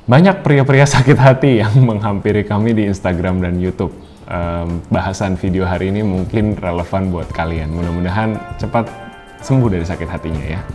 Banyak pria-pria sakit hati yang menghampiri kami di Instagram dan YouTube. Bahasan video hari ini mungkin relevan buat kalian. Mudah-mudahan cepat sembuh dari sakit hatinya ya.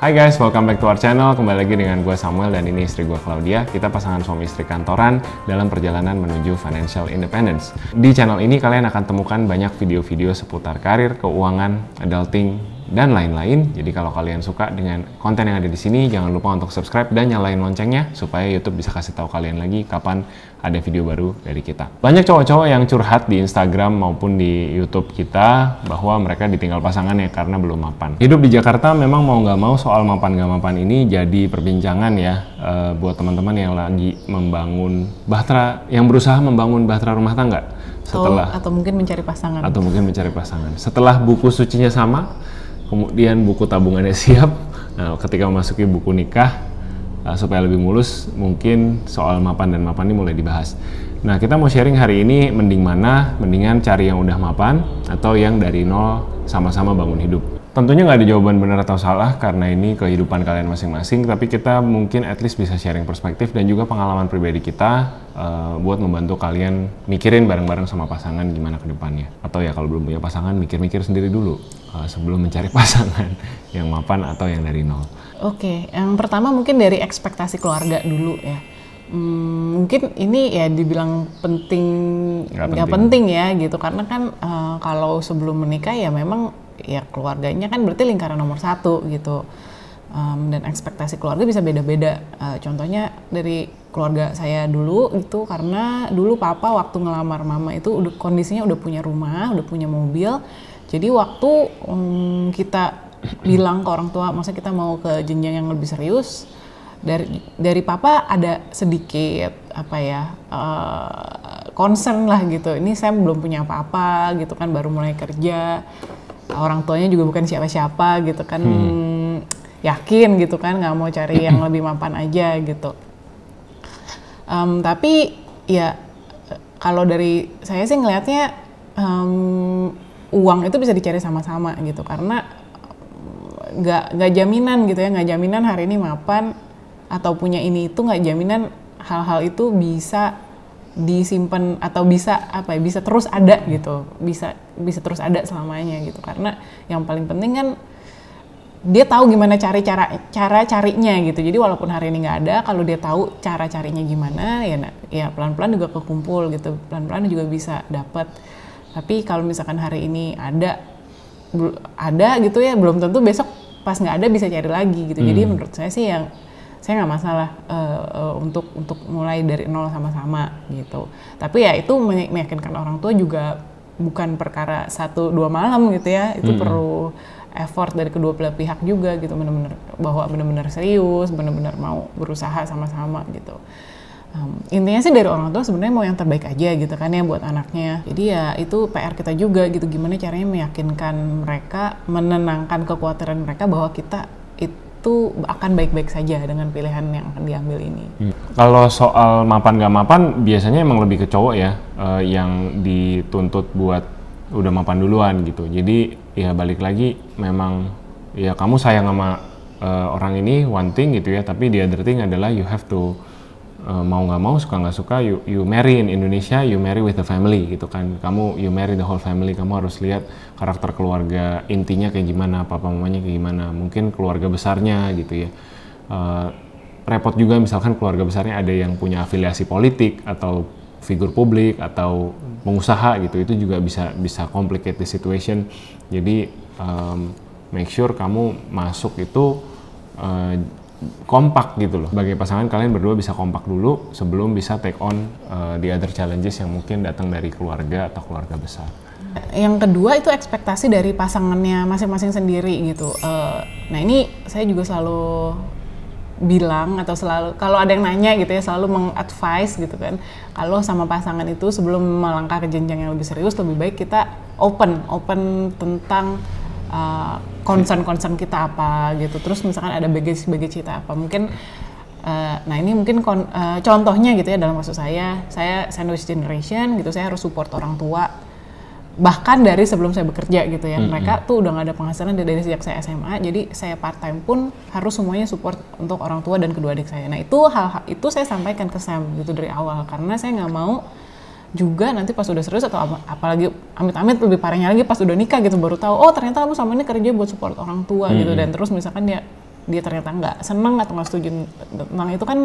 Hai guys, welcome back to our channel. Kembali lagi dengan gue Samuel dan ini istri gue Claudia. Kita pasangan suami istri kantoran dalam perjalanan menuju financial independence. Di channel ini kalian akan temukan banyak video-video seputar karir, keuangan, adulting, dan lain-lain. Jadi kalau kalian suka dengan konten yang ada di sini, jangan lupa untuk subscribe dan nyalain loncengnya supaya YouTube bisa kasih tahu kalian lagi kapan ada video baru dari kita. Banyak cowok-cowok yang curhat di Instagram maupun di YouTube kita bahwa mereka ditinggal pasangannya karena belum mapan. Hidup di Jakarta memang mau nggak mau soal mapan nggak mapan ini jadi perbincangan ya buat teman-teman yang lagi membangun bahtera, yang berusaha membangun bahtera rumah tangga. Atau mungkin mencari pasangan. Setelah buku sucinya sama, kemudian buku tabungannya siap. Nah, ketika memasuki buku nikah, supaya lebih mulus, mungkin soal mapan dan mapan ini mulai dibahas. Nah, kita mau sharing hari ini mendingan cari yang udah mapan atau yang dari nol sama-sama bangun hidup. Tentunya nggak ada jawaban benar atau salah karena ini kehidupan kalian masing-masing, tapi kita mungkin at least bisa sharing perspektif dan juga pengalaman pribadi kita buat membantu kalian mikirin bareng-bareng sama pasangan gimana ke depannya. Atau ya kalau belum punya pasangan, mikir-mikir sendiri dulu sebelum mencari pasangan yang mapan atau yang dari nol. Oke, yang pertama mungkin dari ekspektasi keluarga dulu ya. Mungkin ini ya dibilang penting nggak penting ya gitu, karena kan kalau sebelum menikah ya memang ya keluarganya kan berarti lingkaran nomor satu gitu, dan ekspektasi keluarga bisa beda-beda. Contohnya dari keluarga saya dulu gitu, karena dulu papa waktu ngelamar mama itu kondisinya udah punya rumah, udah punya mobil. Jadi waktu kita bilang ke orang tua, maksudnya kita mau ke jenjang yang lebih serius, dari papa ada sedikit concern lah gitu. Ini saya belum punya apa-apa gitu kan, baru mulai kerja. Orang tuanya juga bukan siapa-siapa gitu kan, yakin gitu kan, nggak mau cari yang lebih mapan aja gitu. Tapi ya kalau dari saya sih ngelihatnya uang itu bisa dicari sama-sama gitu, karena nggak jaminan gitu ya, nggak jaminan hari ini mapan atau punya ini itu, nggak jaminan hal-hal itu bisa disimpan atau bisa terus ada gitu, bisa terus ada selamanya gitu. Karena yang paling penting kan dia tahu gimana cara carinya gitu. Jadi walaupun hari ini nggak ada, kalau dia tahu cara carinya gimana ya pelan-pelan juga kekumpul gitu, pelan-pelan juga bisa dapat. Tapi kalau misalkan hari ini ada gitu ya, belum tentu besok pas nggak ada bisa cari lagi gitu. Jadi menurut saya sih saya nggak masalah untuk mulai dari nol sama-sama gitu. Tapi ya itu meyakinkan orang tua juga bukan perkara 1-2 malam gitu ya. Itu perlu effort dari kedua belah pihak juga gitu, benar-benar serius, benar-benar mau berusaha sama-sama gitu. Intinya sih dari orang tua sebenarnya mau yang terbaik aja gitu kan ya buat anaknya. Jadi ya itu PR kita juga gitu, gimana caranya meyakinkan mereka, menenangkan kekhawatiran mereka bahwa kita itu akan baik-baik saja dengan pilihan yang akan diambil ini. Kalau soal mapan gak mapan biasanya emang lebih ke cowok ya, yang dituntut buat udah mapan duluan gitu. Jadi ya balik lagi, memang ya kamu sayang sama orang ini one thing gitu ya, tapi the other thing adalah you have to mau nggak mau, suka nggak suka, you marry in Indonesia, you marry with the family gitu kan. You marry the whole family. Kamu harus lihat karakter keluarga intinya kayak gimana, papa mamanya kayak gimana, mungkin keluarga besarnya gitu ya. Repot juga misalkan keluarga besarnya ada yang punya afiliasi politik atau figur publik atau pengusaha gitu, itu juga bisa complicate the situation. Jadi make sure kamu masuk itu kompak gitu loh. Sebagai pasangan kalian berdua bisa kompak dulu sebelum bisa take on the other challenges yang mungkin datang dari keluarga atau keluarga besar. Yang kedua itu ekspektasi dari pasangannya masing-masing sendiri gitu. Nah ini saya juga selalu bilang, atau selalu kalau ada yang nanya gitu ya, selalu mengadvise gitu kan, kalau sama pasangan itu sebelum melangkah ke jenjang yang lebih serius, lebih baik kita open tentang concern kita apa gitu. Terus misalkan ada baggage kita apa, mungkin nah ini mungkin contohnya gitu ya, dalam kasus saya sandwich generation gitu, saya harus support orang tua bahkan dari sebelum saya bekerja gitu ya, mereka tuh udah nggak ada penghasilan dari sejak saya SMA, jadi saya part time pun harus semuanya support untuk orang tua dan kedua adik saya. Nah itu hal-hal itu saya sampaikan ke Sam gitu dari awal, karena saya nggak mau juga nanti pas udah serius atau apalagi amit-amit lebih parahnya lagi pas udah nikah gitu baru tahu, oh ternyata kamu sama ini kerja buat support orang tua gitu, dan terus misalkan dia ternyata nggak seneng atau nggak setuju tentang itu kan,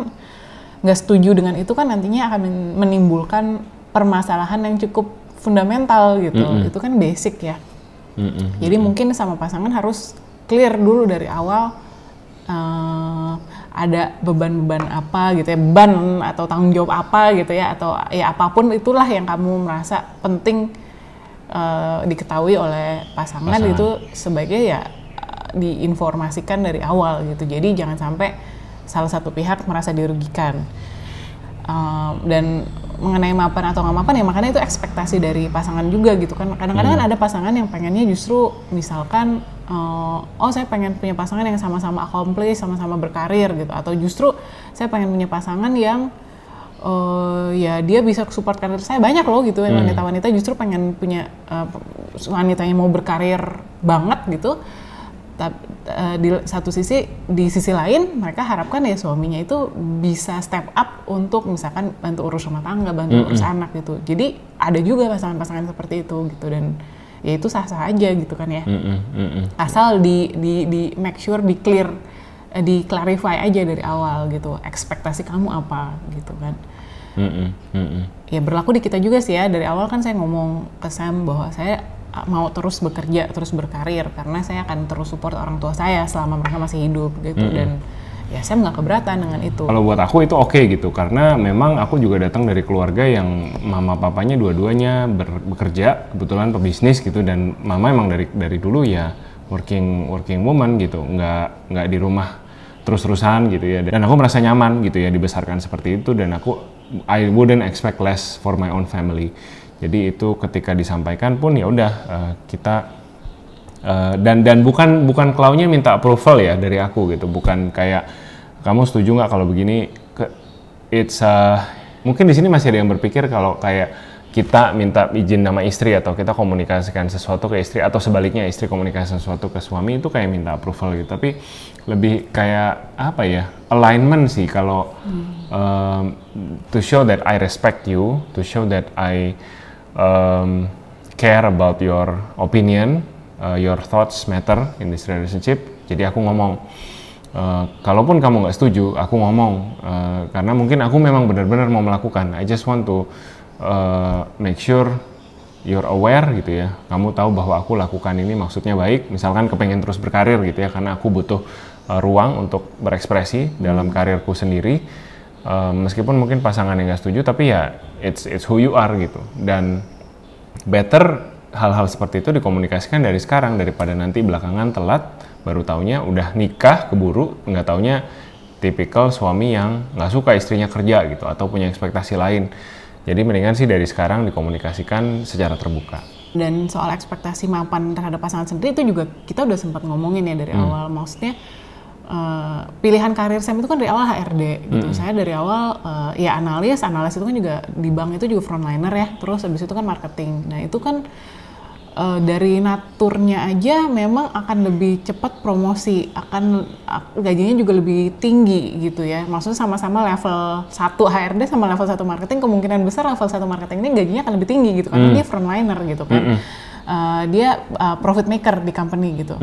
nggak setuju dengan itu kan nantinya akan menimbulkan permasalahan yang cukup fundamental gitu, itu kan basic ya. Jadi mungkin sama pasangan harus clear dulu dari awal, ada beban-beban apa gitu ya, beban atau tanggung jawab apa gitu ya, atau ya apapun itulah yang kamu merasa penting diketahui oleh pasangan itu sebaiknya ya diinformasikan dari awal gitu. Jadi jangan sampai salah satu pihak merasa dirugikan. Dan mengenai mapan atau nggak mapan ya makanya itu ekspektasi dari pasangan juga gitu kan. Kadang-kadang kan ada pasangan yang pengennya justru misalkan oh saya pengen punya pasangan yang sama-sama accomplish, sama-sama berkarir gitu, atau justru saya pengen punya pasangan yang ya dia bisa support karir saya. Banyak loh gitu wanita-wanita justru pengen punya wanita yang mau berkarir banget gitu. Di sisi lain mereka harapkan ya suaminya itu bisa step up untuk misalkan bantu urus rumah tangga, bantu urus anak gitu. Jadi ada juga pasangan-pasangan seperti itu gitu, dan ya itu sah-sah aja gitu kan ya. Asal di make sure di clear, di clarify aja dari awal gitu, ekspektasi kamu apa gitu kan. Ya berlaku di kita juga sih ya, dari awal kan saya ngomong ke Sam bahwa saya mau terus bekerja, terus berkarir karena saya akan terus support orang tua saya selama mereka masih hidup gitu, dan ya saya nggak keberatan dengan itu. Kalau buat aku itu oke gitu, karena memang aku juga datang dari keluarga yang mama papanya dua-duanya bekerja, kebetulan pebisnis gitu, dan mama emang dari dulu ya working woman gitu, nggak di rumah terus-terusan gitu ya, dan aku merasa nyaman gitu ya dibesarkan seperti itu, dan I wouldn't expect less for my own family. Jadi itu ketika disampaikan pun ya udah kita dan bukan klaunya minta approval ya dari aku gitu, bukan kayak kamu setuju nggak kalau begini. Mungkin di sini masih ada yang berpikir kalau kayak kita minta izin sama istri atau kita komunikasikan sesuatu ke istri, atau sebaliknya istri komunikasikan sesuatu ke suami itu kayak minta approval gitu. Tapi lebih kayak apa ya, alignment sih kalau to show that I respect you, to show that I care about your opinion, your thoughts matter in this relationship. Jadi aku ngomong, kalaupun kamu nggak setuju, aku ngomong karena mungkin aku memang benar-benar mau melakukan. I just want to make sure you're aware gitu ya. Kamu tahu bahwa aku lakukan ini maksudnya baik. Misalkan kepengen terus berkarir gitu ya, karena aku butuh ruang untuk berekspresi dalam karirku sendiri. Meskipun mungkin pasangan yang nggak setuju, tapi ya it's who you are gitu. Dan better hal-hal seperti itu dikomunikasikan dari sekarang daripada nanti belakangan telat, baru taunya udah nikah keburu, nggak taunya tipikal suami yang nggak suka istrinya kerja gitu atau punya ekspektasi lain. Jadi mendingan sih dari sekarang dikomunikasikan secara terbuka. Dan soal ekspektasi mapan terhadap pasangan sendiri itu juga kita udah sempat ngomongin ya dari awal. Maksudnya pilihan karir Sam itu kan dari awal HRD gitu. Saya dari awal ya analis itu kan juga di bank itu juga frontliner ya. Terus habis itu kan marketing. Nah itu kan dari naturnya aja memang akan lebih cepat promosi, gajinya juga lebih tinggi gitu ya. Maksudnya sama-sama level 1 HRD sama level 1 marketing, kemungkinan besar level 1 marketing ini gajinya akan lebih tinggi gitu karena dia frontliner gitu kan. Dia profit maker di company gitu.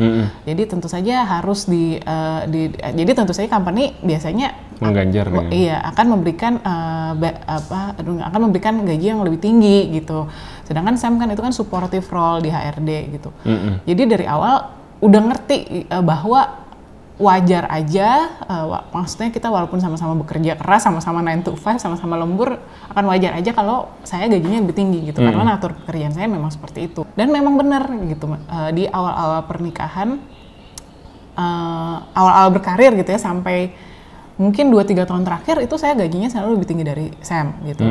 Jadi tentu saja harus jadi tentu saja company biasanya mengganjar dengan akan memberikan gaji yang lebih tinggi gitu. Sedangkan Sam kan itu kan supportive role di HRD gitu. Jadi dari awal udah ngerti bahwa wajar aja, maksudnya kita walaupun sama-sama bekerja keras, sama-sama 9 to 5, sama-sama lembur, akan wajar aja kalau saya gajinya lebih tinggi gitu, karena natur pekerjaan saya memang seperti itu. Dan memang benar gitu, di awal-awal pernikahan, awal-awal berkarir gitu ya, sampai mungkin 2-3 tahun terakhir itu saya gajinya selalu lebih tinggi dari Sam gitu.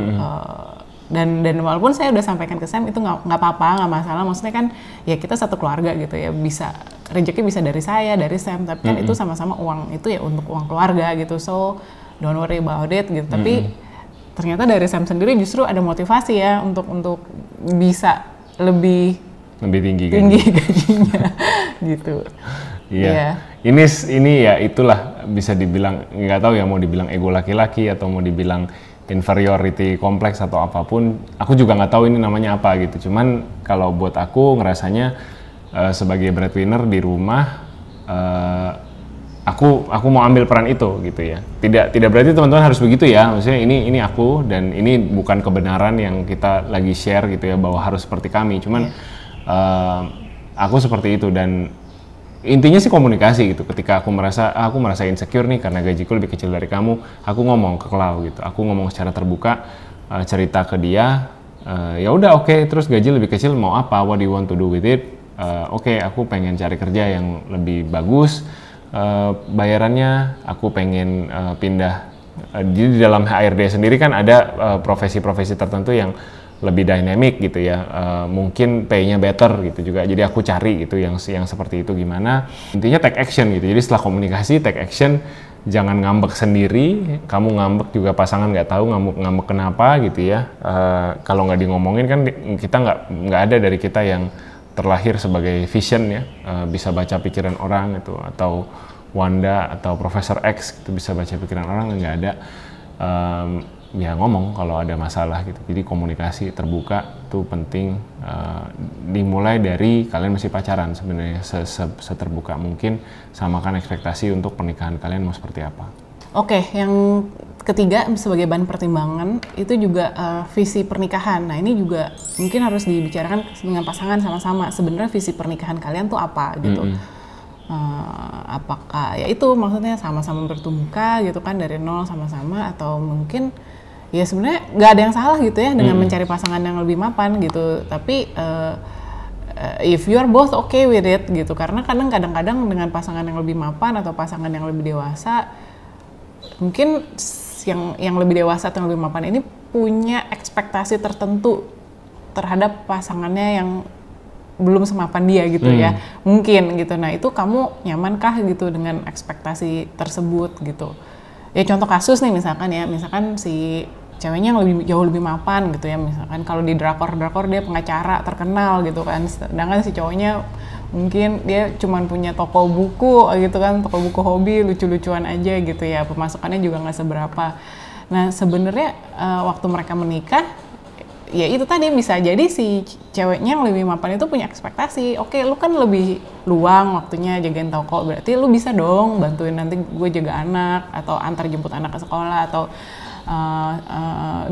Dan walaupun saya udah sampaikan ke Sam itu nggak apa-apa, nggak masalah, maksudnya kan ya kita satu keluarga gitu ya, bisa rezeki bisa dari saya, dari Sam, tapi kan itu sama-sama uang itu ya untuk uang keluarga gitu, so don't worry about it gitu. Tapi ternyata dari Sam sendiri justru ada motivasi ya untuk bisa lebih tinggi gajinya gitu. Iya. Ini ya itulah bisa dibilang, nggak tahu ya mau dibilang ego laki-laki atau mau dibilang inferiority kompleks atau apapun. Aku juga nggak tahu ini namanya apa gitu. Cuman kalau buat aku ngerasanya sebagai breadwinner di rumah, aku mau ambil peran itu gitu ya. Tidak berarti teman-teman harus begitu ya. Maksudnya ini aku, dan ini bukan kebenaran yang kita lagi share gitu ya bahwa harus seperti kami. Cuman aku seperti itu, dan intinya sih komunikasi gitu. Ketika aku merasa insecure nih karena gajiku lebih kecil dari kamu, aku ngomong ke Klau gitu. Aku ngomong secara terbuka, cerita ke dia. Ya udah oke, terus gaji lebih kecil mau apa? What do you want to do with it? Oke, aku pengen cari kerja yang lebih bagus. Bayarannya aku pengen pindah. Di dalam HRD sendiri kan ada profesi-profesi tertentu yang lebih dynamic gitu ya, mungkin pay-nya better gitu juga. Jadi aku cari gitu yang seperti itu gimana. Intinya take action gitu. Jadi setelah komunikasi take action, jangan ngambek sendiri. Kamu ngambek juga pasangan nggak tahu ngambek kenapa gitu ya. Kalau nggak ngomongin kan kita nggak ada dari kita yang terlahir sebagai vision ya, bisa baca pikiran orang itu, atau Wanda atau Profesor X itu bisa baca pikiran orang, nggak ada. Ya ngomong kalau ada masalah gitu. Jadi komunikasi terbuka itu penting, dimulai dari kalian masih pacaran sebenarnya, seterbuka mungkin. Samakan ekspektasi untuk pernikahan kalian mau seperti apa. Oke, yang ketiga sebagai bahan pertimbangan itu juga visi pernikahan. Nah ini juga mungkin harus dibicarakan dengan pasangan sama-sama. Sebenarnya visi pernikahan kalian tuh apa gitu. Apakah ya itu maksudnya sama-sama bertumbuh gitu kan dari nol sama-sama, atau mungkin ya sebenarnya nggak ada yang salah gitu ya dengan mencari pasangan yang lebih mapan gitu. Tapi if you are both okay with it gitu, karena kadang-kadang dengan pasangan yang lebih mapan atau pasangan yang lebih dewasa, mungkin yang lebih dewasa atau yang lebih mapan ini punya ekspektasi tertentu terhadap pasangannya yang belum semapan dia gitu ya, mungkin gitu. Nah itu kamu nyamankah gitu dengan ekspektasi tersebut gitu? Ya contoh kasus nih misalkan si ceweknya yang jauh lebih mapan gitu ya, misalkan kalau di drakor dia pengacara terkenal gitu kan, sedangkan si cowoknya mungkin dia cuman punya toko buku gitu kan, toko buku hobi lucu-lucuan aja gitu ya, pemasukannya juga nggak seberapa. Nah sebenarnya waktu mereka menikah, ya itu tadi bisa jadi si ceweknya yang lebih mapan itu punya ekspektasi, oke lu kan lebih luang waktunya jagain toko, berarti lu bisa dong bantuin nanti gue jaga anak atau antar jemput anak ke sekolah, atau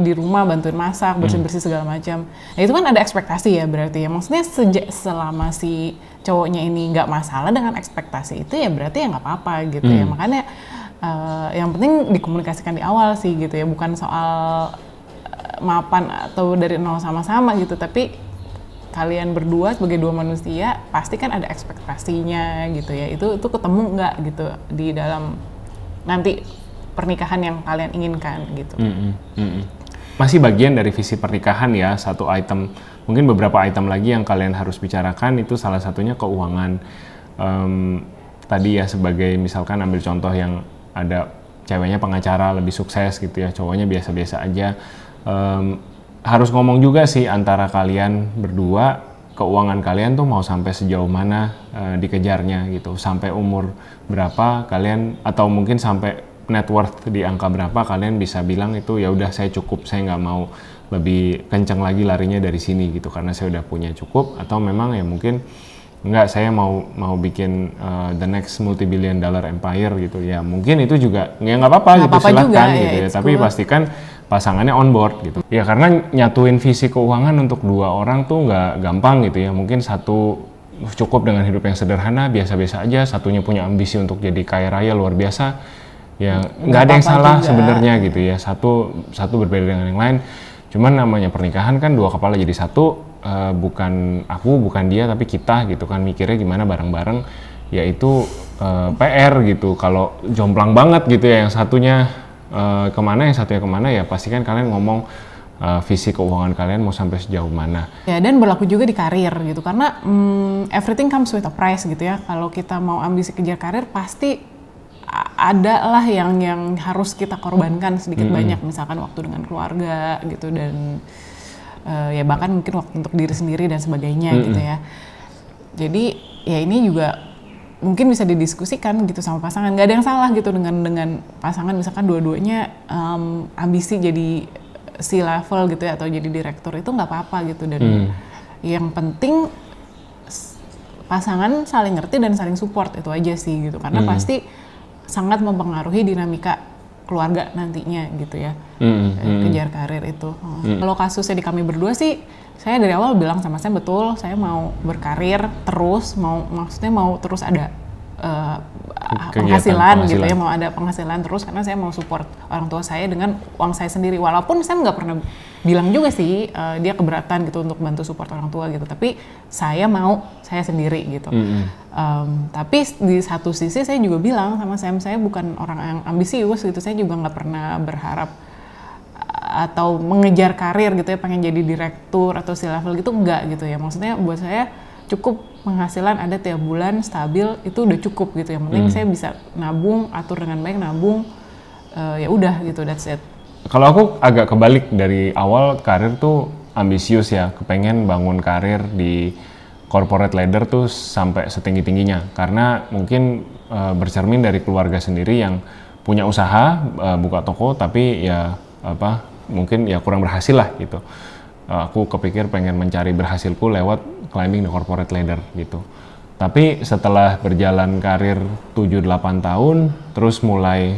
di rumah bantuin masak, bersih-bersih segala macam. Nah itu kan ada ekspektasi ya berarti ya, maksudnya selama si cowoknya ini nggak masalah dengan ekspektasi itu ya berarti ya nggak apa-apa gitu ya. Makanya yang penting dikomunikasikan di awal sih gitu ya, bukan soal mapan atau dari nol sama-sama gitu, tapi kalian berdua sebagai dua manusia pasti kan ada ekspektasinya gitu ya, itu ketemu nggak gitu di dalam nanti pernikahan yang kalian inginkan gitu. Masih bagian dari visi pernikahan ya, satu item, mungkin beberapa item lagi yang kalian harus bicarakan itu salah satunya keuangan. Tadi ya sebagai misalkan ambil contoh yang ada ceweknya pengacara lebih sukses gitu ya, cowoknya biasa-biasa aja. Harus ngomong juga sih antara kalian berdua, keuangan kalian tuh mau sampai sejauh mana dikejarnya gitu, sampai umur berapa kalian, atau mungkin sampai net worth di angka berapa kalian bisa bilang itu ya udah saya cukup, saya nggak mau lebih kencang lagi larinya dari sini gitu karena saya udah punya cukup, atau memang ya mungkin enggak, saya mau bikin the next multi-billion dollar empire gitu ya, mungkin itu juga ya nggak apa-apa gitu, silahkan gitu ya, tapi pastikan pasangannya on board gitu ya, karena nyatuin visi keuangan untuk dua orang tuh nggak gampang gitu ya. Mungkin satu cukup dengan hidup yang sederhana biasa-biasa aja, satunya punya ambisi untuk jadi kaya raya luar biasa ya, nggak ada yang salah sebenarnya gitu ya, satu berbeda dengan yang lain. Cuman namanya pernikahan kan dua kepala jadi satu, bukan aku bukan dia tapi kita gitu kan, mikirnya gimana bareng-bareng, yaitu PR gitu. Kalau jomplang banget gitu ya, yang satunya kemana, yang satunya kemana, ya pastikan kalian ngomong visi keuangan kalian mau sampai sejauh mana. Ya, dan berlaku juga di karir gitu, karena everything comes with a price gitu ya. Kalau kita mau ambisi kejar karir, pasti ada lah yang harus kita korbankan sedikit banyak, misalkan waktu dengan keluarga gitu, dan ya bahkan mungkin waktu untuk diri sendiri dan sebagainya gitu ya. Jadi ya ini juga mungkin bisa didiskusikan gitu sama pasangan. Nggak ada yang salah gitu dengan pasangan, misalkan dua-duanya ambisi jadi C-level gitu ya atau jadi direktur, itu nggak apa-apa gitu. Dan yang penting pasangan saling ngerti dan saling support, itu aja sih gitu, karena pasti sangat mempengaruhi dinamika keluarga nantinya gitu ya. Kejar karir itu. Kalau kasusnya di kami berdua sih, saya dari awal bilang sama saya, betul saya mau berkarir terus, maksudnya mau terus ada penghasilan gitu ya, mau ada penghasilan terus, karena saya mau support orang tua saya dengan uang saya sendiri. Walaupun saya nggak pernah bilang juga sih dia keberatan gitu untuk bantu support orang tua gitu, tapi saya mau saya sendiri gitu. Tapi di satu sisi saya juga bilang sama Sam, saya bukan orang yang ambisius gitu, saya juga nggak pernah berharap atau mengejar karir gitu ya, pengen jadi direktur atau C-level gitu, enggak gitu ya. Maksudnya buat saya cukup penghasilan ada tiap bulan stabil, itu udah cukup gitu. Yang penting saya bisa nabung, atur dengan baik nabung, ya udah gitu, that's it. Kalau aku agak kebalik, dari awal karir tuh ambisius ya, kepengen bangun karir di corporate ladder tuh sampai setinggi-tingginya, karena mungkin bercermin dari keluarga sendiri yang punya usaha, buka toko, tapi ya mungkin ya kurang berhasil lah gitu. Aku kepikir pengen mencari berhasilku lewat climbing the corporate ladder gitu. Tapi setelah berjalan karir 7-8 tahun, terus mulai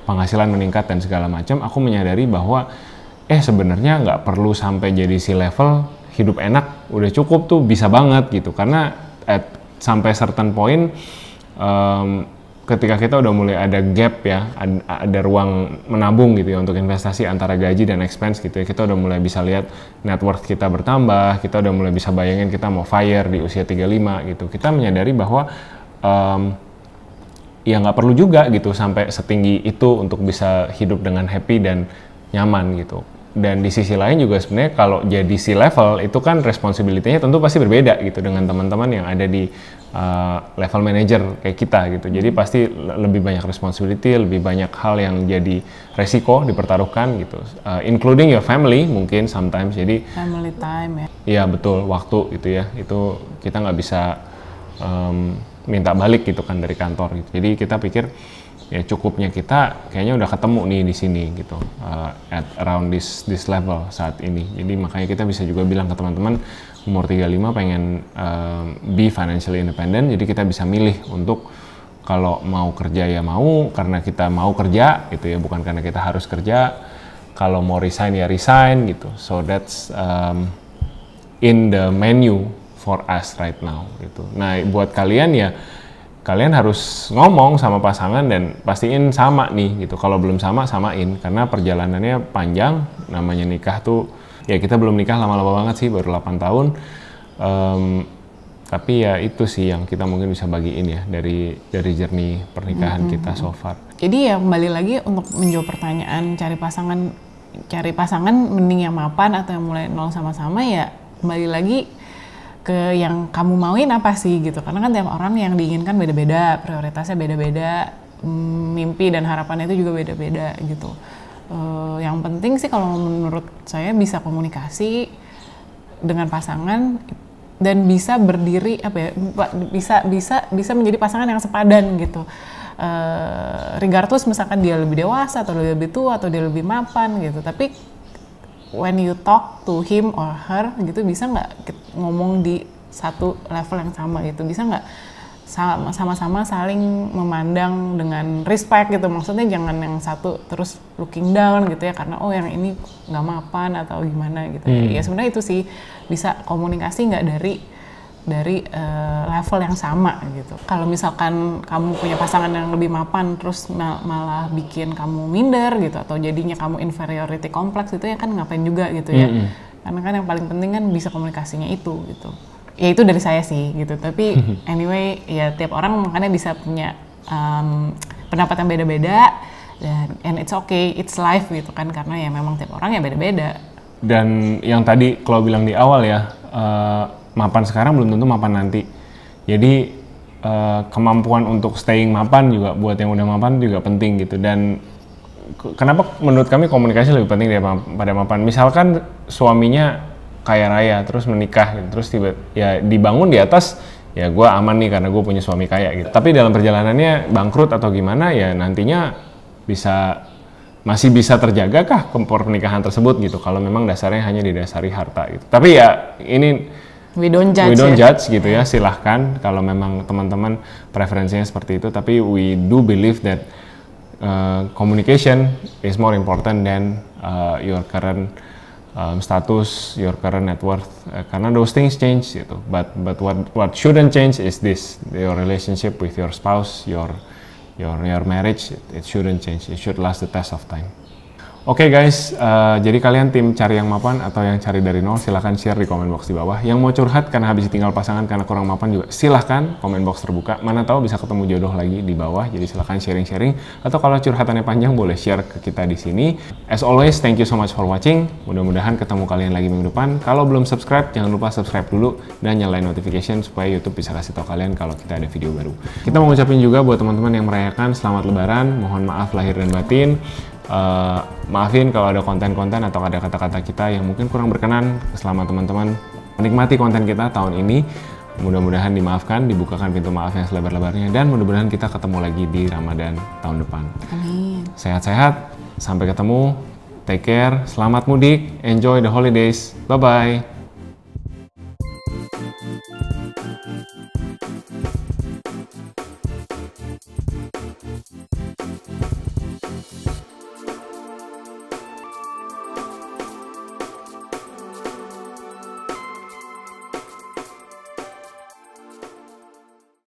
penghasilan meningkat dan segala macam, aku menyadari bahwa sebenarnya nggak perlu sampai jadi C-level, hidup enak udah cukup tuh, bisa banget gitu. Karena sampai certain point, ketika kita udah mulai ada gap ya, ada ruang menabung gitu ya untuk investasi antara gaji dan expense gitu ya, kita udah mulai bisa lihat net worth kita bertambah, kita udah mulai bisa bayangin kita mau FIRE di usia 35 gitu. Kita menyadari bahwa ya nggak perlu juga gitu sampai setinggi itu untuk bisa hidup dengan happy dan nyaman gitu. Dan di sisi lain juga sebenarnya kalau jadi C-level itu kan responsibility-nya tentu pasti berbeda gitu dengan teman-teman yang ada di level manager kayak kita gitu. Jadi pasti lebih banyak responsibility, lebih banyak hal yang jadi resiko dipertaruhkan gitu, including your family mungkin sometimes. Jadi family time ya. Iya betul, waktu gitu ya, itu kita nggak bisa minta balik gitu kan dari kantor gitu. Jadi kita pikir ya cukupnya kita kayaknya udah ketemu nih di sini gitu, at around this level saat ini. Jadi makanya kita bisa juga bilang ke teman-teman umur 35 pengen be financially independent, jadi kita bisa milih untuk kalau mau kerja ya mau karena kita mau kerja gitu ya, bukan karena kita harus kerja. Kalau mau resign ya resign gitu. So that's in the menu for us right now gitu. Nah buat kalian ya, kalian harus ngomong sama pasangan dan pastiin sama nih gitu. Kalau belum sama, samain. Karena perjalanannya panjang, namanya nikah tuh, ya kita belum nikah lama-lama banget sih, baru 8 tahun. Tapi ya itu sih yang kita mungkin bisa bagiin ya dari journey pernikahan kita so far. Jadi ya kembali lagi untuk menjawab pertanyaan cari pasangan mending yang mapan atau yang mulai nol sama-sama, ya kembali lagi ke yang kamu mauin apa sih gitu, karena kan tiap orang yang diinginkan beda-beda, prioritasnya beda-beda, mimpi dan harapannya itu juga beda-beda gitu. Yang penting sih kalau menurut saya bisa komunikasi dengan pasangan dan bisa berdiri bisa menjadi pasangan yang sepadan gitu. Regardless misalkan dia lebih dewasa atau lebih tua atau dia lebih mapan gitu, tapi when you talk to him or her gitu, bisa nggak ngomong di satu level yang sama gitu, bisa nggak sama-sama saling memandang dengan respect gitu, maksudnya jangan yang satu terus looking down gitu ya karena yang ini nggak mapan atau gimana gitu. Ya sebenarnya itu sih bisa komunikasi nggak dari level yang sama gitu. Kalau misalkan kamu punya pasangan yang lebih mapan terus malah bikin kamu minder gitu atau jadinya kamu inferiority complex itu ya kan ngapain juga gitu ya. Karena kan yang paling penting kan bisa komunikasinya itu gitu. Ya itu dari saya sih gitu. Tapi anyway ya tiap orang makanya bisa punya pendapat yang beda-beda dan and it's okay, it's life gitu kan, karena ya memang tiap orang ya beda-beda. Dan yang tadi kalau bilang di awal ya, mapan sekarang belum tentu mapan nanti. Jadi kemampuan untuk staying mapan juga buat yang udah mapan juga penting gitu. Dan kenapa menurut kami komunikasi lebih penting daripada mapan. Misalkan suaminya kaya raya terus menikah gitu, terus tiba ya dibangun di atas ya gue aman nih karena gue punya suami kaya gitu. Tapi dalam perjalanannya bangkrut atau gimana ya nantinya masih bisa terjaga kah pernikahan tersebut gitu kalau memang dasarnya hanya didasari harta gitu. Tapi ya ini we don't judge gitu ya, silahkan kalau memang teman-teman preferensinya seperti itu, tapi we do believe that communication is more important than your current status, your current net worth, karena those things change gitu. But what shouldn't change is this, your relationship with your spouse, your marriage, it shouldn't change. It should last the test of time. Oke guys, jadi kalian tim cari yang mapan atau yang cari dari nol, silahkan share di komen box di bawah. Yang mau curhat karena habis tinggal pasangan karena kurang mapan juga silahkan, komen box terbuka. Mana tahu bisa ketemu jodoh lagi di bawah, jadi silahkan sharing-sharing. Atau kalau curhatannya panjang boleh share ke kita di sini. As always, thank you so much for watching. Mudah-mudahan ketemu kalian lagi minggu depan. Kalau belum subscribe, jangan lupa subscribe dulu dan nyalain notification supaya YouTube bisa kasih tahu kalian kalau kita ada video baru. Kita mau ngucapin juga buat teman-teman yang merayakan selamat Lebaran. Mohon maaf lahir dan batin. Maafin kalau ada konten-konten atau ada kata-kata kita yang mungkin kurang berkenan. Selama teman-teman menikmati konten kita tahun ini, mudah-mudahan dimaafkan, dibukakan pintu maaf yang selebar-lebarnya, dan mudah-mudahan kita ketemu lagi di Ramadan tahun depan. Amin. Sehat-sehat, sampai ketemu, take care, selamat mudik, enjoy the holidays, bye-bye.